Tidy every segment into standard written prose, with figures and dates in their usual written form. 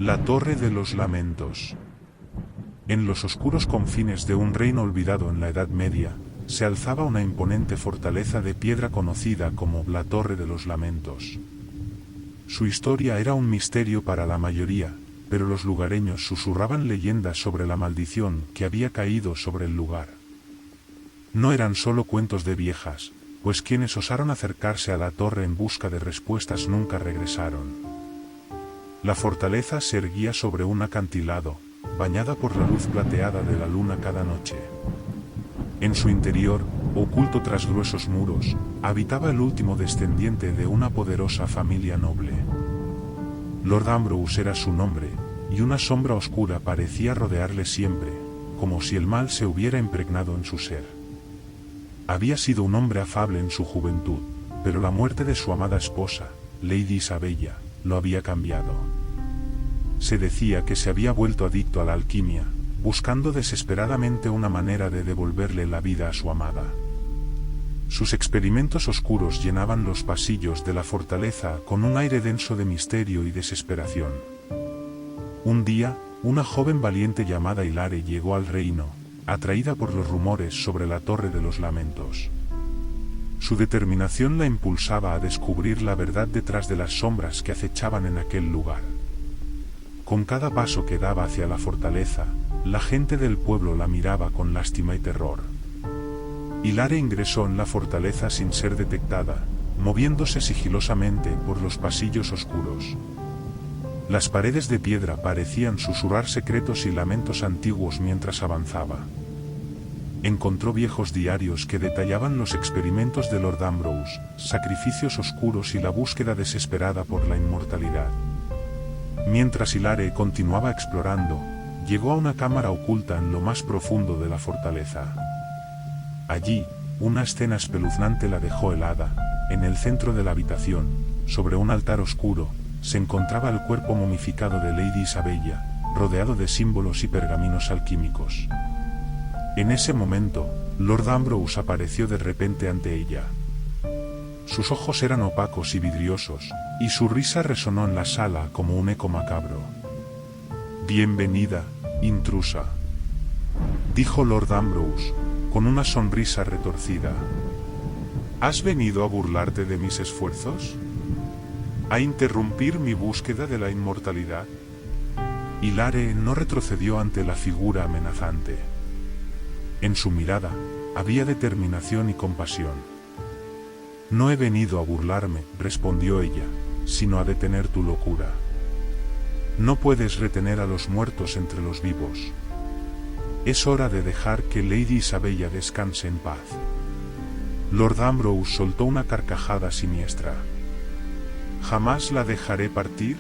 La Torre de los Lamentos. En los oscuros confines de un reino olvidado en la Edad Media, se alzaba una imponente fortaleza de piedra conocida como la Torre de los Lamentos. Su historia era un misterio para la mayoría, pero los lugareños susurraban leyendas sobre la maldición que había caído sobre el lugar. No eran solo cuentos de viejas, pues quienes osaron acercarse a la torre en busca de respuestas nunca regresaron. La fortaleza se erguía sobre un acantilado, bañada por la luz plateada de la luna cada noche. En su interior, oculto tras gruesos muros, habitaba el último descendiente de una poderosa familia noble. Lord Ambrose era su nombre, y una sombra oscura parecía rodearle siempre, como si el mal se hubiera impregnado en su ser. Había sido un hombre afable en su juventud, pero la muerte de su amada esposa, Lady Isabella, lo había cambiado. Se decía que se había vuelto adicto a la alquimia, buscando desesperadamente una manera de devolverle la vida a su amada. Sus experimentos oscuros llenaban los pasillos de la fortaleza con un aire denso de misterio y desesperación. Un día, una joven valiente llamada Hilare llegó al reino, atraída por los rumores sobre la Torre de los Lamentos. Su determinación la impulsaba a descubrir la verdad detrás de las sombras que acechaban en aquel lugar. Con cada paso que daba hacia la fortaleza, la gente del pueblo la miraba con lástima y terror. Hilare ingresó en la fortaleza sin ser detectada, moviéndose sigilosamente por los pasillos oscuros. Las paredes de piedra parecían susurrar secretos y lamentos antiguos mientras avanzaba. Encontró viejos diarios que detallaban los experimentos de Lord Ambrose, sacrificios oscuros y la búsqueda desesperada por la inmortalidad. Mientras Hilare continuaba explorando, llegó a una cámara oculta en lo más profundo de la fortaleza. Allí, una escena espeluznante la dejó helada. En el centro de la habitación, sobre un altar oscuro, se encontraba el cuerpo momificado de Lady Isabella, rodeado de símbolos y pergaminos alquímicos. En ese momento, Lord Ambrose apareció de repente ante ella. Sus ojos eran opacos y vidriosos, y su risa resonó en la sala como un eco macabro. «Bienvenida, intrusa», dijo Lord Ambrose, con una sonrisa retorcida. ¿Has venido a burlarte de mis esfuerzos? ¿A interrumpir mi búsqueda de la inmortalidad? Hilare no retrocedió ante la figura amenazante. En su mirada, había determinación y compasión. «No he venido a burlarme», respondió ella, «sino a detener tu locura. No puedes retener a los muertos entre los vivos. Es hora de dejar que Lady Isabella descanse en paz». Lord Ambrose soltó una carcajada siniestra. «¿Jamás la dejaré partir?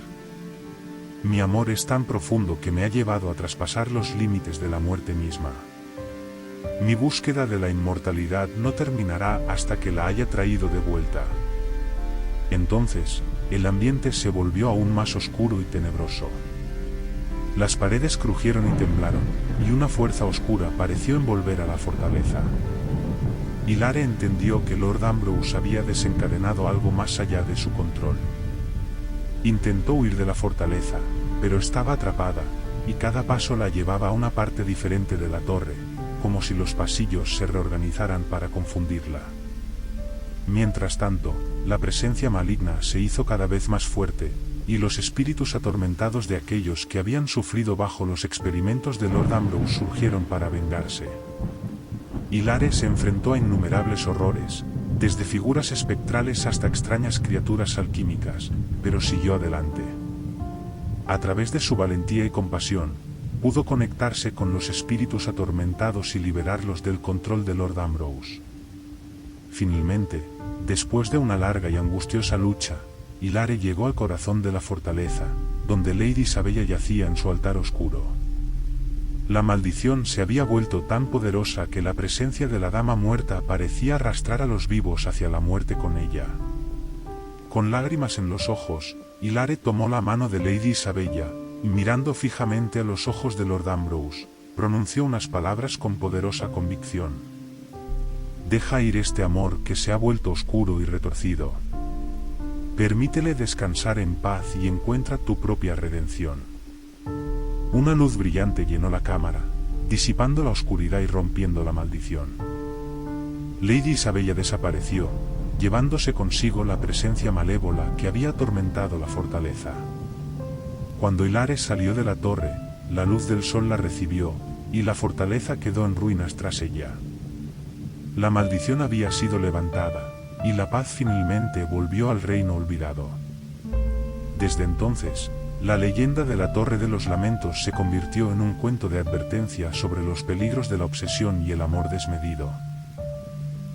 Mi amor es tan profundo que me ha llevado a traspasar los límites de la muerte misma. Mi búsqueda de la inmortalidad no terminará hasta que la haya traído de vuelta». Entonces, el ambiente se volvió aún más oscuro y tenebroso. Las paredes crujieron y temblaron, y una fuerza oscura pareció envolver a la fortaleza. Hilare entendió que Lord Ambrose había desencadenado algo más allá de su control. Intentó huir de la fortaleza, pero estaba atrapada, y cada paso la llevaba a una parte diferente de la torre, como si los pasillos se reorganizaran para confundirla. Mientras tanto, la presencia maligna se hizo cada vez más fuerte, y los espíritus atormentados de aquellos que habían sufrido bajo los experimentos de Lord Ambrose surgieron para vengarse. Hilare se enfrentó a innumerables horrores, desde figuras espectrales hasta extrañas criaturas alquímicas, pero siguió adelante. A través de su valentía y compasión, pudo conectarse con los espíritus atormentados y liberarlos del control de Lord Ambrose. Finalmente, después de una larga y angustiosa lucha, Hilare llegó al corazón de la fortaleza, donde Lady Isabella yacía en su altar oscuro. La maldición se había vuelto tan poderosa que la presencia de la dama muerta parecía arrastrar a los vivos hacia la muerte con ella. Con lágrimas en los ojos, Hilare tomó la mano de Lady Isabella, y mirando fijamente a los ojos de Lord Ambrose, pronunció unas palabras con poderosa convicción. «Deja ir este amor que se ha vuelto oscuro y retorcido. Permítele descansar en paz y encuentra tu propia redención». Una luz brillante llenó la cámara, disipando la oscuridad y rompiendo la maldición. Lady Isabella desapareció, llevándose consigo la presencia malévola que había atormentado la fortaleza. Cuando Hilares salió de la torre, la luz del sol la recibió, y la fortaleza quedó en ruinas tras ella. La maldición había sido levantada, y la paz finalmente volvió al reino olvidado. Desde entonces, la leyenda de la Torre de los Lamentos se convirtió en un cuento de advertencia sobre los peligros de la obsesión y el amor desmedido.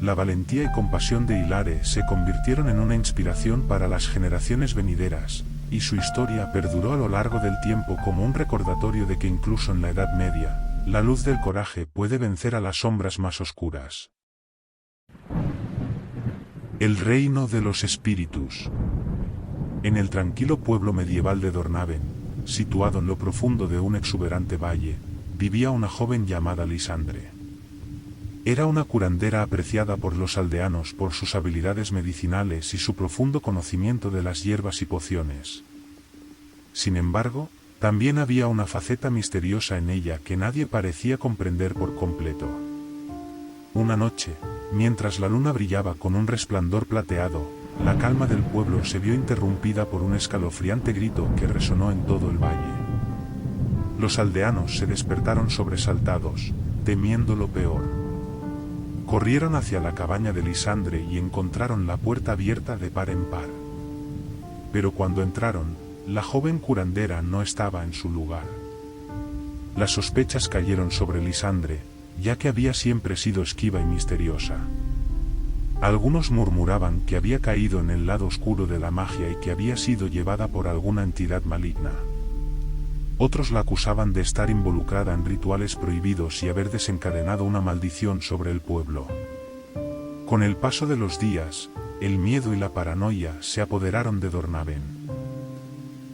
La valentía y compasión de Hilares se convirtieron en una inspiración para las generaciones venideras, y su historia perduró a lo largo del tiempo como un recordatorio de que incluso en la Edad Media, la luz del coraje puede vencer a las sombras más oscuras. El reino de los espíritus. En el tranquilo pueblo medieval de Dornaven, situado en lo profundo de un exuberante valle, vivía una joven llamada Lisandre. Era una curandera apreciada por los aldeanos por sus habilidades medicinales y su profundo conocimiento de las hierbas y pociones. Sin embargo, también había una faceta misteriosa en ella que nadie parecía comprender por completo. Una noche, mientras la luna brillaba con un resplandor plateado, la calma del pueblo se vio interrumpida por un escalofriante grito que resonó en todo el valle. Los aldeanos se despertaron sobresaltados, temiendo lo peor. Corrieron hacia la cabaña de Lisandre y encontraron la puerta abierta de par en par. Pero cuando entraron, la joven curandera no estaba en su lugar. Las sospechas cayeron sobre Lisandre, ya que había siempre sido esquiva y misteriosa. Algunos murmuraban que había caído en el lado oscuro de la magia y que había sido llevada por alguna entidad maligna. Otros la acusaban de estar involucrada en rituales prohibidos y haber desencadenado una maldición sobre el pueblo. Con el paso de los días, el miedo y la paranoia se apoderaron de Dornaven.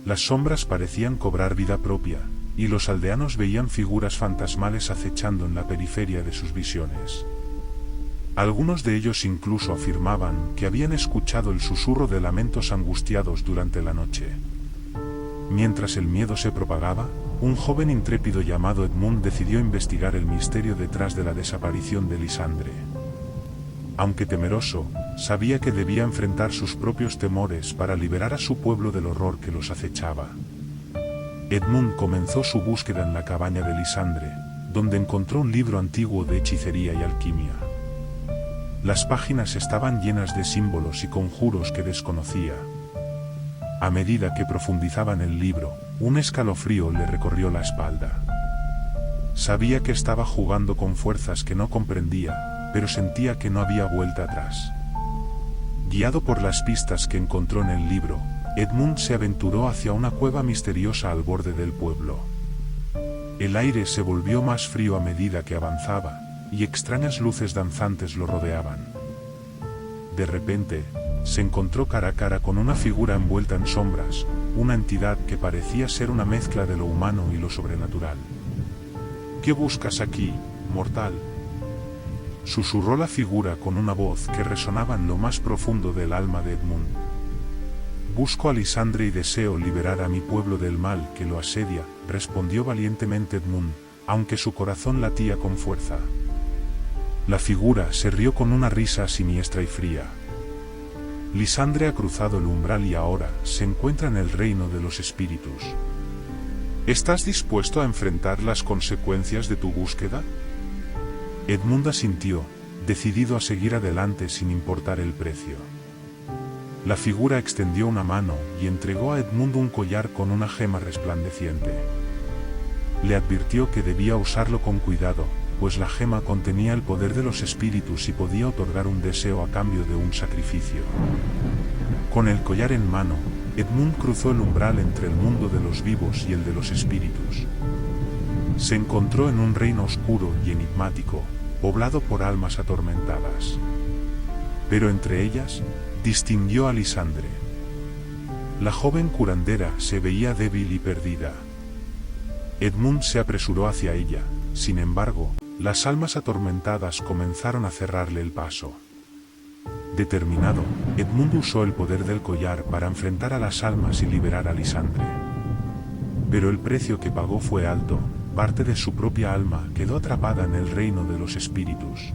Las sombras parecían cobrar vida propia, y los aldeanos veían figuras fantasmales acechando en la periferia de sus visiones. Algunos de ellos incluso afirmaban que habían escuchado el susurro de lamentos angustiados durante la noche. Mientras el miedo se propagaba, un joven intrépido llamado Edmund decidió investigar el misterio detrás de la desaparición de Lisandre. Aunque temeroso, sabía que debía enfrentar sus propios temores para liberar a su pueblo del horror que los acechaba. Edmund comenzó su búsqueda en la cabaña de Lisandre, donde encontró un libro antiguo de hechicería y alquimia. Las páginas estaban llenas de símbolos y conjuros que desconocía. A medida que profundizaba en el libro, un escalofrío le recorrió la espalda. Sabía que estaba jugando con fuerzas que no comprendía, pero sentía que no había vuelta atrás. Guiado por las pistas que encontró en el libro, Edmund se aventuró hacia una cueva misteriosa al borde del pueblo. El aire se volvió más frío a medida que avanzaba, y extrañas luces danzantes lo rodeaban. De repente, se encontró cara a cara con una figura envuelta en sombras, una entidad que parecía ser una mezcla de lo humano y lo sobrenatural. ¿Qué buscas aquí, mortal?, susurró la figura con una voz que resonaba en lo más profundo del alma de Edmund. Busco a Lisandre y deseo liberar a mi pueblo del mal que lo asedia, respondió valientemente Edmund, aunque su corazón latía con fuerza. La figura se rió con una risa siniestra y fría. Lisandre ha cruzado el umbral y ahora se encuentra en el reino de los espíritus. ¿Estás dispuesto a enfrentar las consecuencias de tu búsqueda? Edmund asintió, decidido a seguir adelante sin importar el precio. La figura extendió una mano y entregó a Edmund un collar con una gema resplandeciente. Le advirtió que debía usarlo con cuidado, pues la gema contenía el poder de los espíritus y podía otorgar un deseo a cambio de un sacrificio. Con el collar en mano, Edmund cruzó el umbral entre el mundo de los vivos y el de los espíritus. Se encontró en un reino oscuro y enigmático, poblado por almas atormentadas. Pero entre ellas, distinguió a Lisandre. La joven curandera se veía débil y perdida. Edmund se apresuró hacia ella, sin embargo, las almas atormentadas comenzaron a cerrarle el paso. Determinado, Edmund usó el poder del collar para enfrentar a las almas y liberar a Lisandre. Pero el precio que pagó fue alto, parte de su propia alma quedó atrapada en el reino de los espíritus.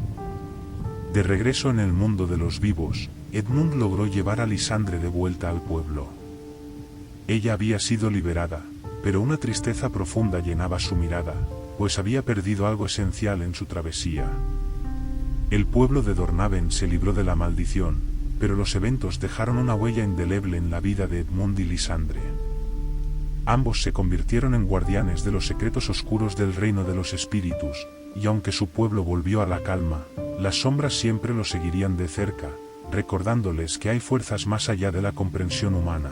De regreso en el mundo de los vivos, Edmund logró llevar a Lisandre de vuelta al pueblo. Ella había sido liberada, pero una tristeza profunda llenaba su mirada, pues había perdido algo esencial en su travesía. El pueblo de Dornaven se libró de la maldición, pero los eventos dejaron una huella indeleble en la vida de Edmund y Lisandre. Ambos se convirtieron en guardianes de los secretos oscuros del reino de los espíritus, y aunque su pueblo volvió a la calma, las sombras siempre lo seguirían de cerca, recordándoles que hay fuerzas más allá de la comprensión humana.